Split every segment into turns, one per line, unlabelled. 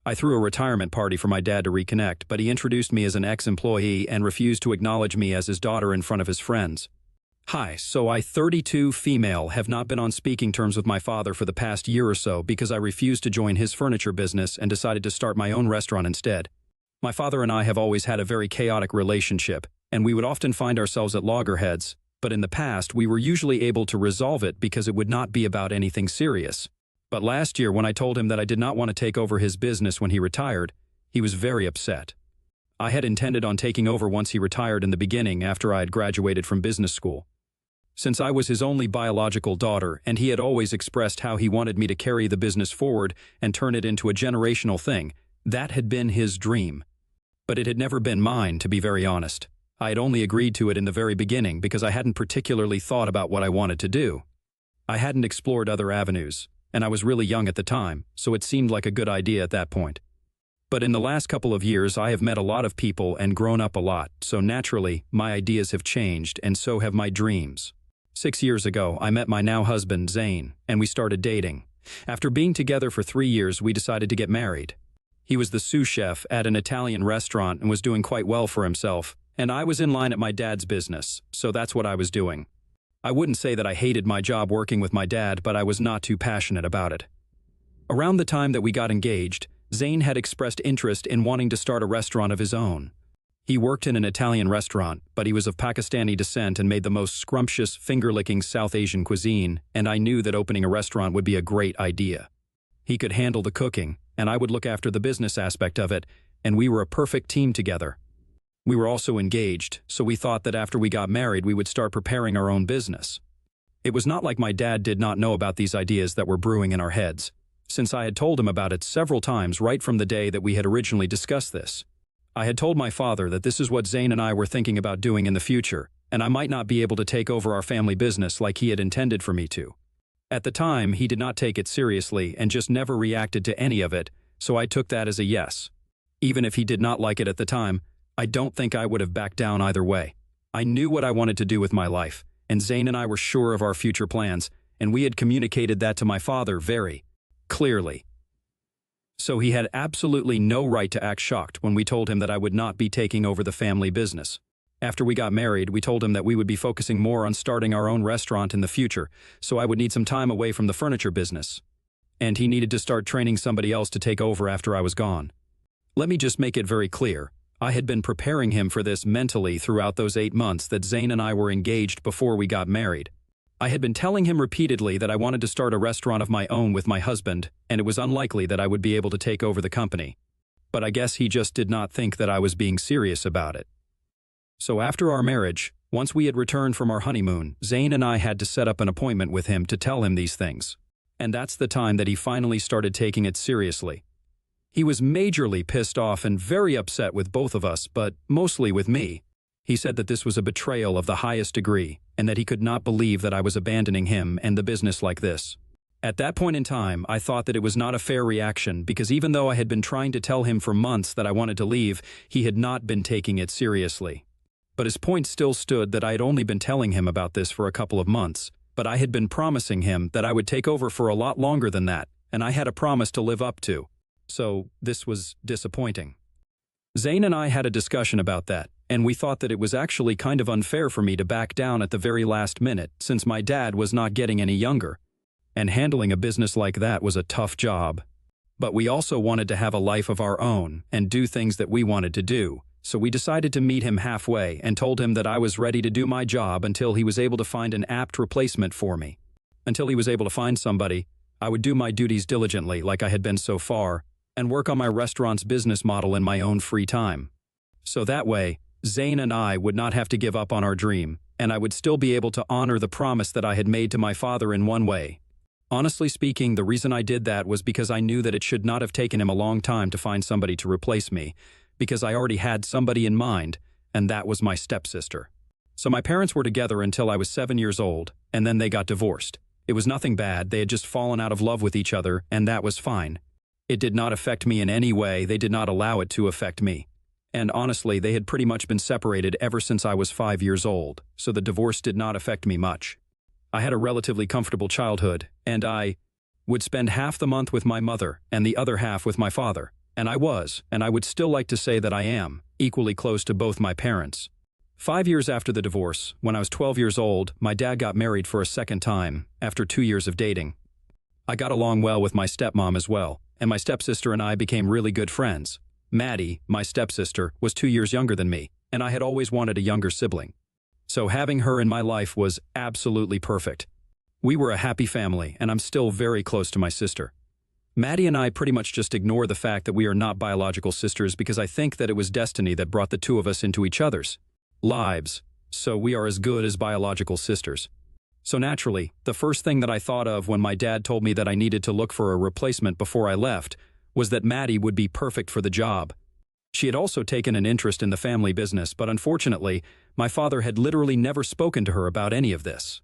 I threw a retirement party for my dad to reconnect, but he introduced me as an ex-employee and refused to acknowledge me as his daughter in front of his friends. Hi, so I, 32 female, have not been on speaking terms with my father for the past year or so because I refused to join his furniture business and decided to start my own restaurant instead. My father and I have always had a very chaotic relationship, and we would often find ourselves at loggerheads, but in the past we were usually able to resolve it because it would not be about anything serious. But last year, when I told him that I did not want to take over his business when he retired, he was very upset. I had intended on taking over once he retired in the beginning after I had graduated from business school. Since I was his only biological daughter and he had always expressed how he wanted me to carry the business forward and turn it into a generational thing, that had been his dream. But it had never been mine, to be very honest. I had only agreed to it in the very beginning because I hadn't particularly thought about what I wanted to do. I hadn't explored other avenues, and I was really young at the time, so it seemed like a good idea at that point. But in the last couple of years, I have met a lot of people and grown up a lot, so naturally, my ideas have changed, and so have my dreams. 6 years ago, I met my now husband, Zane, and we started dating. After being together for 3 years, we decided to get married. He was the sous chef at an Italian restaurant and was doing quite well for himself, and I was in line at my dad's business, so that's what I was doing. I wouldn't say that I hated my job working with my dad, but I was not too passionate about it. Around the time that we got engaged, Zane had expressed interest in wanting to start a restaurant of his own. He worked in an Italian restaurant, but he was of Pakistani descent and made the most scrumptious, finger-licking South Asian cuisine, and I knew that opening a restaurant would be a great idea. He could handle the cooking, and I would look after the business aspect of it, and we were a perfect team together. We were also engaged, so we thought that after we got married we would start preparing our own business. It was not like my dad did not know about these ideas that were brewing in our heads, since I had told him about it several times right from the day that we had originally discussed this. I had told my father that this is what Zane and I were thinking about doing in the future, and I might not be able to take over our family business like he had intended for me to. At the time, he did not take it seriously and just never reacted to any of it, so I took that as a yes. Even if he did not like it at the time, I don't think I would have backed down either way. I knew what I wanted to do with my life, and Zane and I were sure of our future plans, and we had communicated that to my father very clearly. So he had absolutely no right to act shocked when we told him that I would not be taking over the family business. After we got married, we told him that we would be focusing more on starting our own restaurant in the future, so I would need some time away from the furniture business. And he needed to start training somebody else to take over after I was gone. Let me just make it very clear. I had been preparing him for this mentally throughout those 8 months that Zane and I were engaged before we got married. I had been telling him repeatedly that I wanted to start a restaurant of my own with my husband, and it was unlikely that I would be able to take over the company. But I guess he just did not think that I was being serious about it. So after our marriage, once we had returned from our honeymoon, Zane and I had to set up an appointment with him to tell him these things. And that's the time that he finally started taking it seriously. He was majorly pissed off and very upset with both of us, but mostly with me. He said that this was a betrayal of the highest degree, and that he could not believe that I was abandoning him and the business like this. At that point in time, I thought that it was not a fair reaction because even though I had been trying to tell him for months that I wanted to leave, he had not been taking it seriously. But his point still stood that I had only been telling him about this for a couple of months, but I had been promising him that I would take over for a lot longer than that, and I had a promise to live up to. So this was disappointing. Zane and I had a discussion about that, and we thought that it was actually kind of unfair for me to back down at the very last minute since my dad was not getting any younger. And handling a business like that was a tough job. But we also wanted to have a life of our own and do things that we wanted to do, so we decided to meet him halfway and told him that I was ready to do my job until he was able to find an apt replacement for me. Until he was able to find somebody, I would do my duties diligently like I had been so far, and work on my restaurant's business model in my own free time. So that way, Zane and I would not have to give up on our dream, and I would still be able to honor the promise that I had made to my father in one way. Honestly speaking, the reason I did that was because I knew that it should not have taken him a long time to find somebody to replace me, because I already had somebody in mind, and that was my stepsister. So my parents were together until I was 7 years old, and then they got divorced. It was nothing bad, they had just fallen out of love with each other, and that was fine. It did not affect me in any way, they did not allow it to affect me. And honestly, they had pretty much been separated ever since I was 5 years old, so the divorce did not affect me much. I had a relatively comfortable childhood, and I would spend half the month with my mother and the other half with my father. And I was, and I would still like to say that I am, equally close to both my parents. 5 years after the divorce, when I was 12 years old, my dad got married for a second time, after 2 years of dating. I got along well with my stepmom as well, and my stepsister and I became really good friends. Maddie, my stepsister, was 2 years younger than me, and I had always wanted a younger sibling. So having her in my life was absolutely perfect. We were a happy family, and I'm still very close to my sister. Maddie and I pretty much just ignore the fact that we are not biological sisters because I think that it was destiny that brought the two of us into each other's lives, so we are as good as biological sisters. So naturally, the first thing that I thought of when my dad told me that I needed to look for a replacement before I left was that Maddie would be perfect for the job. She had also taken an interest in the family business, but unfortunately, my father had literally never spoken to her about any of this.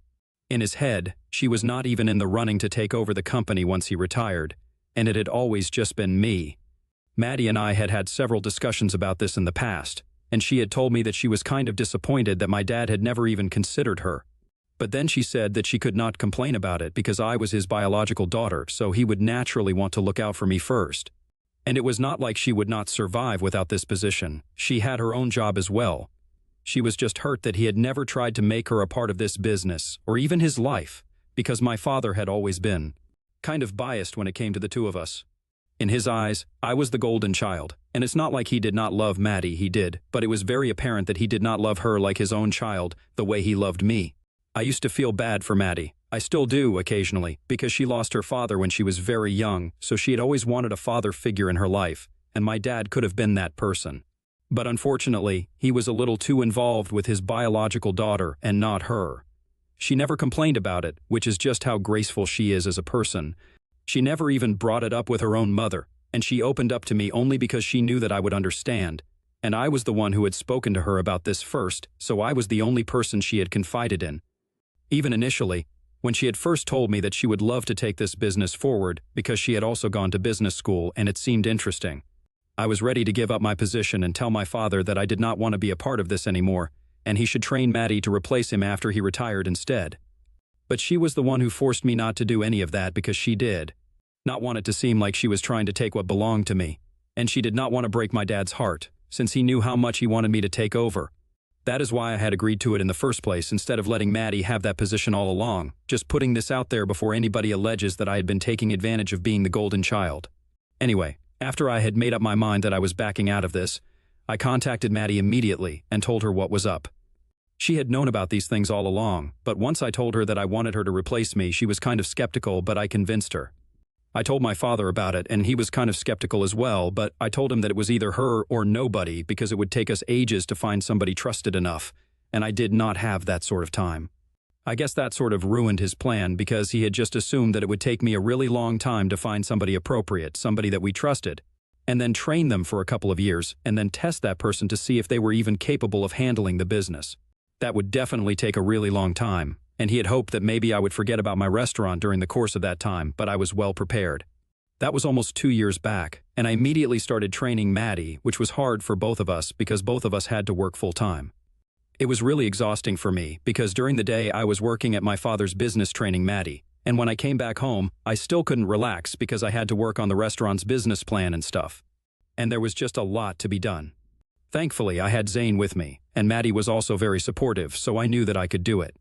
In his head, she was not even in the running to take over the company once he retired, and it had always just been me. Maddie and I had had several discussions about this in the past, and she had told me that she was kind of disappointed that my dad had never even considered her. But then she said that she could not complain about it because I was his biological daughter, so he would naturally want to look out for me first. And it was not like she would not survive without this position. She had her own job as well. She was just hurt that he had never tried to make her a part of this business, or even his life, because my father had always been kind of biased when it came to the two of us. In his eyes, I was the golden child, and it's not like he did not love Maddie, he did, but it was very apparent that he did not love her like his own child, the way he loved me. I used to feel bad for Maddie. I still do occasionally, because she lost her father when she was very young, so she had always wanted a father figure in her life, and my dad could have been that person. But unfortunately, he was a little too involved with his biological daughter and not her. She never complained about it, which is just how graceful she is as a person. She never even brought it up with her own mother, and she opened up to me only because she knew that I would understand. And I was the one who had spoken to her about this first, so I was the only person she had confided in. Even initially, when she had first told me that she would love to take this business forward because she had also gone to business school and it seemed interesting, I was ready to give up my position and tell my father that I did not want to be a part of this anymore, and he should train Maddie to replace him after he retired instead. But she was the one who forced me not to do any of that because she did not want it to seem like she was trying to take what belonged to me, and she did not want to break my dad's heart, since he knew how much he wanted me to take over. That is why I had agreed to it in the first place instead of letting Maddie have that position all along, just putting this out there before anybody alleges that I had been taking advantage of being the golden child. Anyway, after I had made up my mind that I was backing out of this, I contacted Maddie immediately and told her what was up. She had known about these things all along, but once I told her that I wanted her to replace me, she was kind of skeptical, but I convinced her. I told my father about it, and he was kind of skeptical as well, but I told him that it was either her or nobody because it would take us ages to find somebody trusted enough, and I did not have that sort of time. I guess that sort of ruined his plan because he had just assumed that it would take me a really long time to find somebody appropriate, somebody that we trusted, and then train them for a couple of years, and then test that person to see if they were even capable of handling the business. That would definitely take a really long time, and he had hoped that maybe I would forget about my restaurant during the course of that time, but I was well prepared. That was almost 2 years back, and I immediately started training Maddie, which was hard for both of us because both of us had to work full-time. It was really exhausting for me because during the day I was working at my father's business training Maddie, and when I came back home, I still couldn't relax because I had to work on the restaurant's business plan and stuff. And there was just a lot to be done. Thankfully, I had Zane with me, and Maddie was also very supportive, so I knew that I could do it.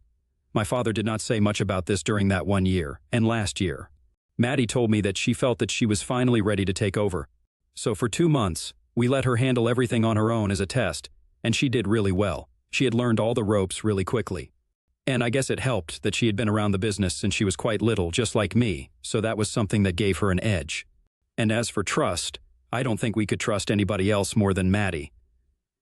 My father did not say much about this during that 1 year, and last year. Maddie told me that she felt that she was finally ready to take over. So for 2 months, we let her handle everything on her own as a test, and she did really well. She had learned all the ropes really quickly. And I guess it helped that she had been around the business since she was quite little, just like me, so that was something that gave her an edge. And as for trust, I don't think we could trust anybody else more than Maddie.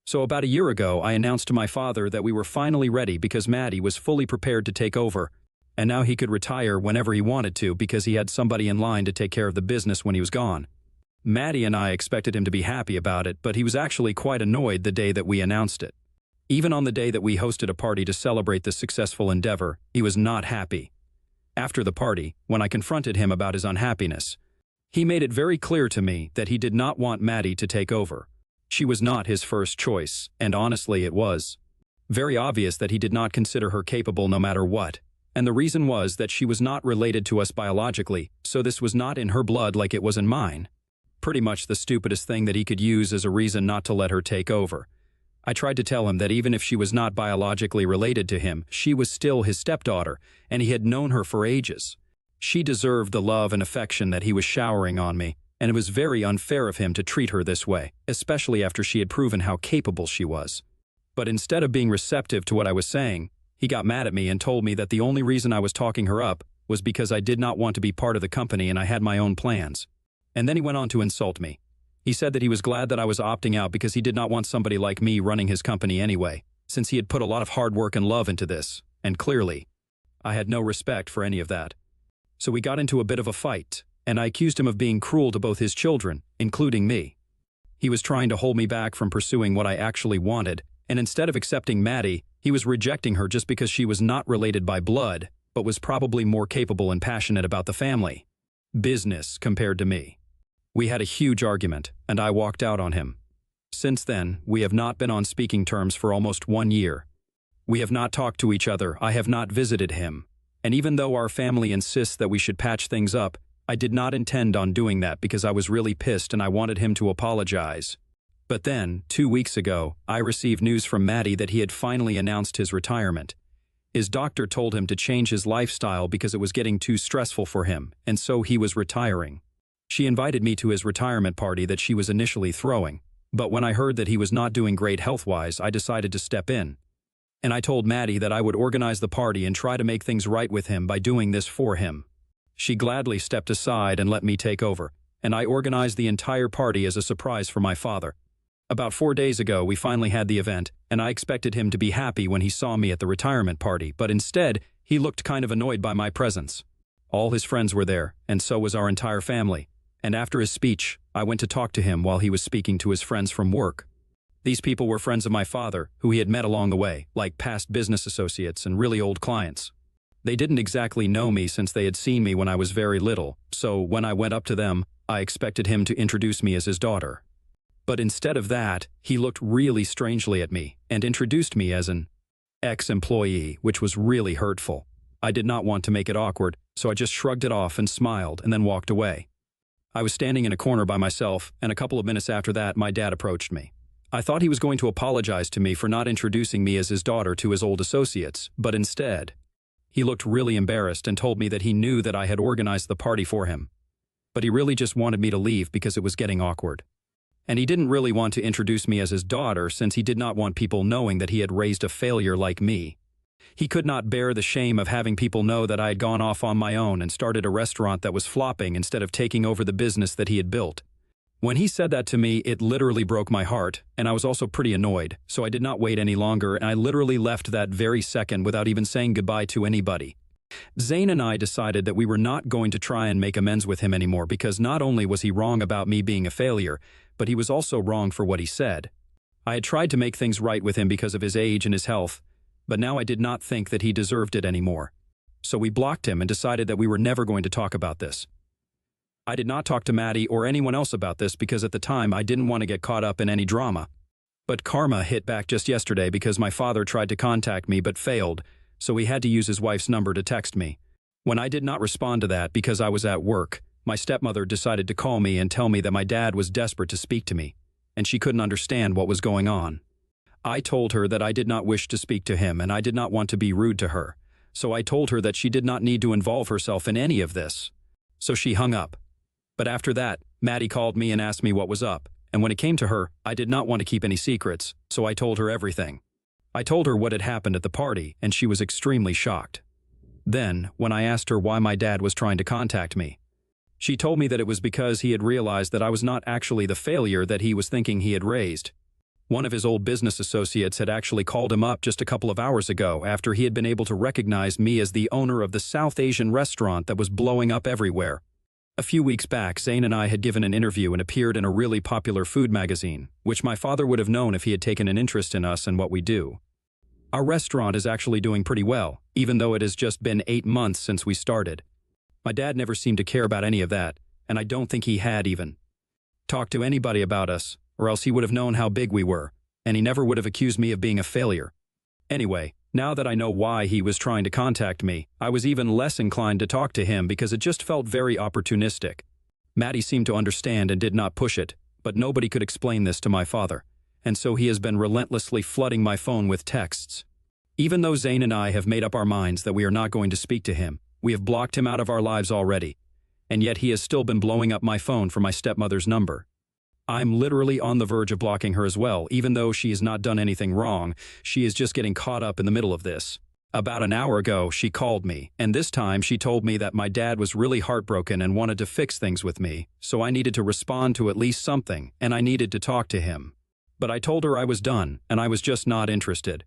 So about a year ago, I announced to my father that we were finally ready because Maddie was fully prepared to take over, and now he could retire whenever he wanted to because he had somebody in line to take care of the business when he was gone. Maddie and I expected him to be happy about it, but he was actually quite annoyed the day that we announced it. Even on the day that we hosted a party to celebrate this successful endeavor, he was not happy. After the party, when I confronted him about his unhappiness, he made it very clear to me that he did not want Maddie to take over. She was not his first choice, and honestly it was very obvious that he did not consider her capable no matter what, and the reason was that she was not related to us biologically, so this was not in her blood like it was in mine. Pretty much the stupidest thing that he could use as a reason not to let her take over. I tried to tell him that even if she was not biologically related to him, she was still his stepdaughter, and he had known her for ages. She deserved the love and affection that he was showering on me, and it was very unfair of him to treat her this way, especially after she had proven how capable she was. But instead of being receptive to what I was saying, he got mad at me and told me that the only reason I was talking her up was because I did not want to be part of the company and I had my own plans. And then he went on to insult me. He said that he was glad that I was opting out because he did not want somebody like me running his company anyway, since he had put a lot of hard work and love into this, and clearly, I had no respect for any of that. So we got into a bit of a fight, and I accused him of being cruel to both his children, including me. He was trying to hold me back from pursuing what I actually wanted, and instead of accepting Maddie, he was rejecting her just because she was not related by blood, but was probably more capable and passionate about the family. Business compared to me. We had a huge argument, and I walked out on him. Since then, we have not been on speaking terms for almost 1 year. We have not talked to each other, I have not visited him. And even though our family insists that we should patch things up, I did not intend on doing that because I was really pissed and I wanted him to apologize. But then, 2 weeks ago, I received news from Maddie that he had finally announced his retirement. His doctor told him to change his lifestyle because it was getting too stressful for him, and so he was retiring. She invited me to his retirement party that she was initially throwing, but when I heard that he was not doing great health-wise, I decided to step in. And I told Maddie that I would organize the party and try to make things right with him by doing this for him. She gladly stepped aside and let me take over, and I organized the entire party as a surprise for my father. About 4 days ago, we finally had the event, and I expected him to be happy when he saw me at the retirement party, but instead, he looked kind of annoyed by my presence. All his friends were there, and so was our entire family. And after his speech, I went to talk to him while he was speaking to his friends from work. These people were friends of my father, who he had met along the way, like past business associates and really old clients. They didn't exactly know me since they had seen me when I was very little, so when I went up to them, I expected him to introduce me as his daughter. But instead of that, he looked really strangely at me and introduced me as an ex-employee, which was really hurtful. I did not want to make it awkward, so I just shrugged it off and smiled and then walked away. I was standing in a corner by myself, and a couple of minutes after that, my dad approached me. I thought he was going to apologize to me for not introducing me as his daughter to his old associates, but instead, he looked really embarrassed and told me that he knew that I had organized the party for him. But he really just wanted me to leave because it was getting awkward. And he didn't really want to introduce me as his daughter since he did not want people knowing that he had raised a failure like me. He could not bear the shame of having people know that I had gone off on my own and started a restaurant that was flopping instead of taking over the business that he had built. When he said that to me, it literally broke my heart, and I was also pretty annoyed, so I did not wait any longer and I literally left that very second without even saying goodbye to anybody. Zane and I decided that we were not going to try and make amends with him anymore because not only was he wrong about me being a failure, but he was also wrong for what he said. I had tried to make things right with him because of his age and his health, but now I did not think that he deserved it anymore. So we blocked him and decided that we were never going to talk about this. I did not talk to Maddie or anyone else about this because at the time I didn't want to get caught up in any drama. But karma hit back just yesterday because my father tried to contact me but failed, so he had to use his wife's number to text me. When I did not respond to that because I was at work, my stepmother decided to call me and tell me that my dad was desperate to speak to me, and she couldn't understand what was going on. I told her that I did not wish to speak to him and I did not want to be rude to her, so I told her that she did not need to involve herself in any of this. So she hung up. But after that, Maddie called me and asked me what was up, and when it came to her, I did not want to keep any secrets, so I told her everything. I told her what had happened at the party, and she was extremely shocked. Then, when I asked her why my dad was trying to contact me, she told me that it was because he had realized that I was not actually the failure that he was thinking he had raised. One of his old business associates had actually called him up just a couple of hours ago after he had been able to recognize me as the owner of the South Asian restaurant that was blowing up everywhere. A few weeks back, Zane and I had given an interview and appeared in a really popular food magazine, which my father would have known if he had taken an interest in us and what we do. Our restaurant is actually doing pretty well, even though it has just been 8 months since we started. My dad never seemed to care about any of that, and I don't think he had even talked to anybody about us, or else he would have known how big we were, and he never would have accused me of being a failure. Anyway, now that I know why he was trying to contact me, I was even less inclined to talk to him because it just felt very opportunistic. Maddie seemed to understand and did not push it, but nobody could explain this to my father, and so he has been relentlessly flooding my phone with texts. Even though Zane and I have made up our minds that we are not going to speak to him, we have blocked him out of our lives already, and yet he has still been blowing up my phone for my stepmother's number. I'm literally on the verge of blocking her as well, even though she has not done anything wrong. She is just getting caught up in the middle of this. About an hour ago, she called me, and this time she told me that my dad was really heartbroken and wanted to fix things with me, so I needed to respond to at least something, and I needed to talk to him. But I told her I was done, and I was just not interested.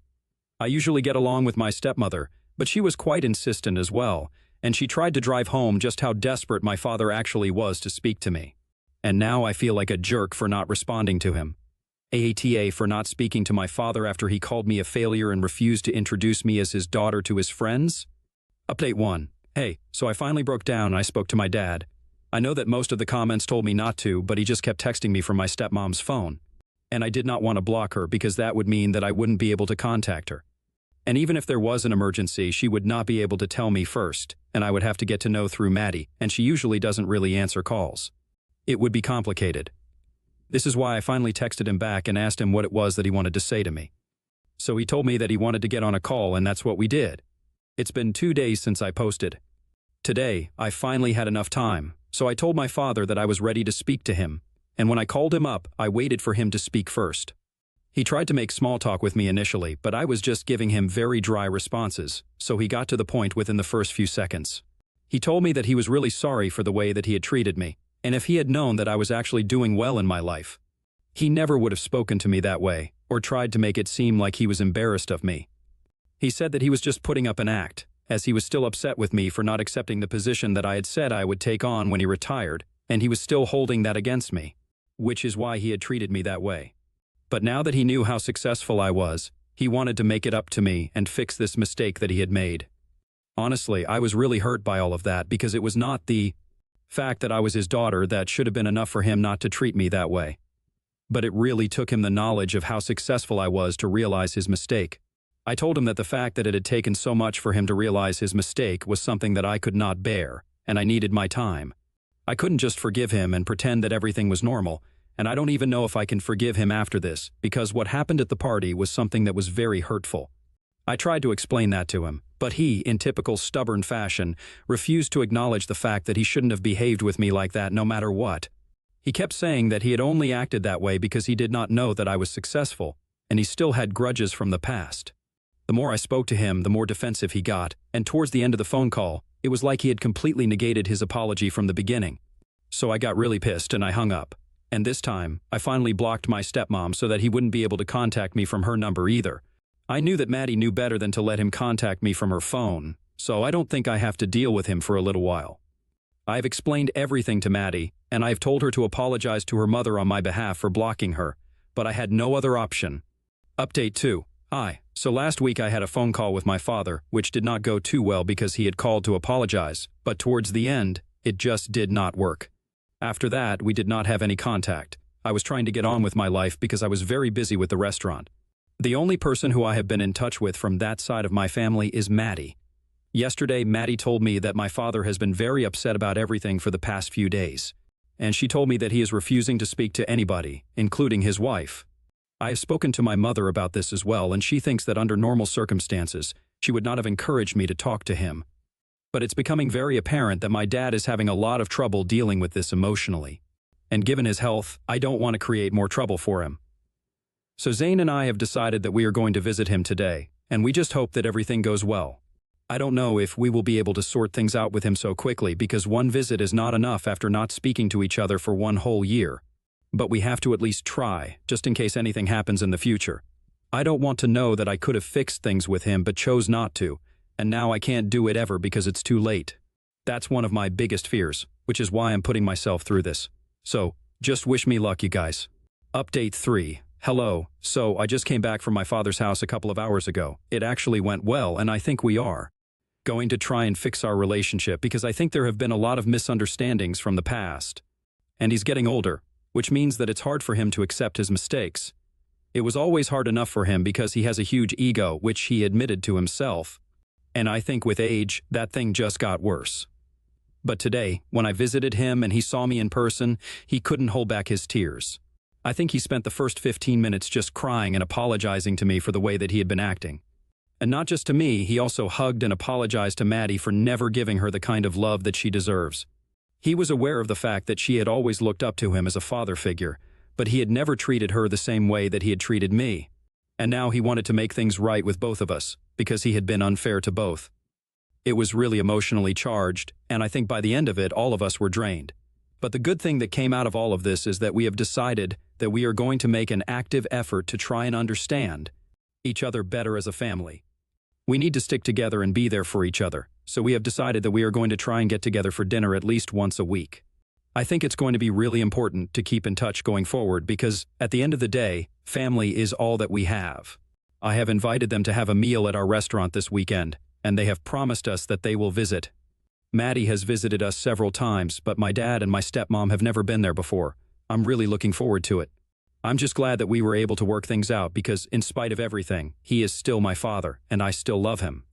I usually get along with my stepmother, but she was quite insistent as well, and she tried to drive home just how desperate my father actually was to speak to me. And now I feel like a jerk for not responding to him. AATA for not speaking to my father after he called me a failure and refused to introduce me as his daughter to his friends? Update 1. Hey, so I finally broke down and I spoke to my dad. I know that most of the comments told me not to, but he just kept texting me from my stepmom's phone. And I did not want to block her because that would mean that I wouldn't be able to contact her. And even if there was an emergency, she would not be able to tell me first, and I would have to get to know through Maddie, and she usually doesn't really answer calls. It would be complicated. This is why I finally texted him back and asked him what it was that he wanted to say to me. So he told me that he wanted to get on a call, and that's what we did. It's been 2 days since I posted. Today, I finally had enough time, so I told my father that I was ready to speak to him, and when I called him up, I waited for him to speak first. He tried to make small talk with me initially, but I was just giving him very dry responses, so he got to the point within the first few seconds. He told me that he was really sorry for the way that he had treated me, and if he had known that I was actually doing well in my life, he never would have spoken to me that way, or tried to make it seem like he was embarrassed of me. He said that he was just putting up an act, as he was still upset with me for not accepting the position that I had said I would take on when he retired, and he was still holding that against me, which is why he had treated me that way. But now that he knew how successful I was, he wanted to make it up to me and fix this mistake that he had made. Honestly, I was really hurt by all of that because it was not the fact that I was his daughter that should have been enough for him not to treat me that way. But it really took him the knowledge of how successful I was to realize his mistake. I told him that the fact that it had taken so much for him to realize his mistake was something that I could not bear, and I needed my time. I couldn't just forgive him and pretend that everything was normal, and I don't even know if I can forgive him after this, because what happened at the party was something that was very hurtful. I tried to explain that to him, but he, in typical stubborn fashion, refused to acknowledge the fact that he shouldn't have behaved with me like that no matter what. He kept saying that he had only acted that way because he did not know that I was successful, and he still had grudges from the past. The more I spoke to him, the more defensive he got, and towards the end of the phone call, it was like he had completely negated his apology from the beginning. So I got really pissed and I hung up. And this time, I finally blocked my stepmom so that he wouldn't be able to contact me from her number either. I knew that Maddie knew better than to let him contact me from her phone, so I don't think I have to deal with him for a little while. I've explained everything to Maddie, and I've told her to apologize to her mother on my behalf for blocking her, but I had no other option. Update 2. Hi. So last week I had a phone call with my father, which did not go too well because he had called to apologize, but towards the end, it just did not work. After that, we did not have any contact. I was trying to get on with my life because I was very busy with the restaurant. The only person who I have been in touch with from that side of my family is Maddie. Yesterday, Maddie told me that my father has been very upset about everything for the past few days, and she told me that he is refusing to speak to anybody, including his wife. I have spoken to my mother about this as well, and she thinks that under normal circumstances, she would not have encouraged me to talk to him. But it's becoming very apparent that my dad is having a lot of trouble dealing with this emotionally. And given his health, I don't want to create more trouble for him. So Zane and I have decided that we are going to visit him today, and we just hope that everything goes well. I don't know if we will be able to sort things out with him so quickly because one visit is not enough after not speaking to each other for 1 whole year. But we have to at least try, just in case anything happens in the future. I don't want to know that I could have fixed things with him but chose not to, and now I can't do it ever because it's too late. That's one of my biggest fears, which is why I'm putting myself through this. So, just wish me luck, you guys. Update 3. Hello. So, I just came back from my father's house a couple of hours ago. It actually went well, and I think we are going to try and fix our relationship because I think there have been a lot of misunderstandings from the past. And he's getting older, which means that it's hard for him to accept his mistakes. It was always hard enough for him because he has a huge ego, which he admitted to himself. And I think with age, that thing just got worse. But today, when I visited him and he saw me in person, he couldn't hold back his tears. I think he spent the first 15 minutes just crying and apologizing to me for the way that he had been acting. And not just to me, he also hugged and apologized to Maddie for never giving her the kind of love that she deserves. He was aware of the fact that she had always looked up to him as a father figure, but he had never treated her the same way that he had treated me. And now he wanted to make things right with both of us, because he had been unfair to both. It was really emotionally charged, and I think by the end of it, all of us were drained. But the good thing that came out of all of this is that we have decided that we are going to make an active effort to try and understand each other better as a family. We need to stick together and be there for each other, so we have decided that we are going to try and get together for dinner at least once a week. I think it's going to be really important to keep in touch going forward because, at the end of the day, family is all that we have. I have invited them to have a meal at our restaurant this weekend, and they have promised us that they will visit. Maddie has visited us several times, but my dad and my stepmom have never been there before. I'm really looking forward to it. I'm just glad that we were able to work things out because, in spite of everything, he is still my father, and I still love him.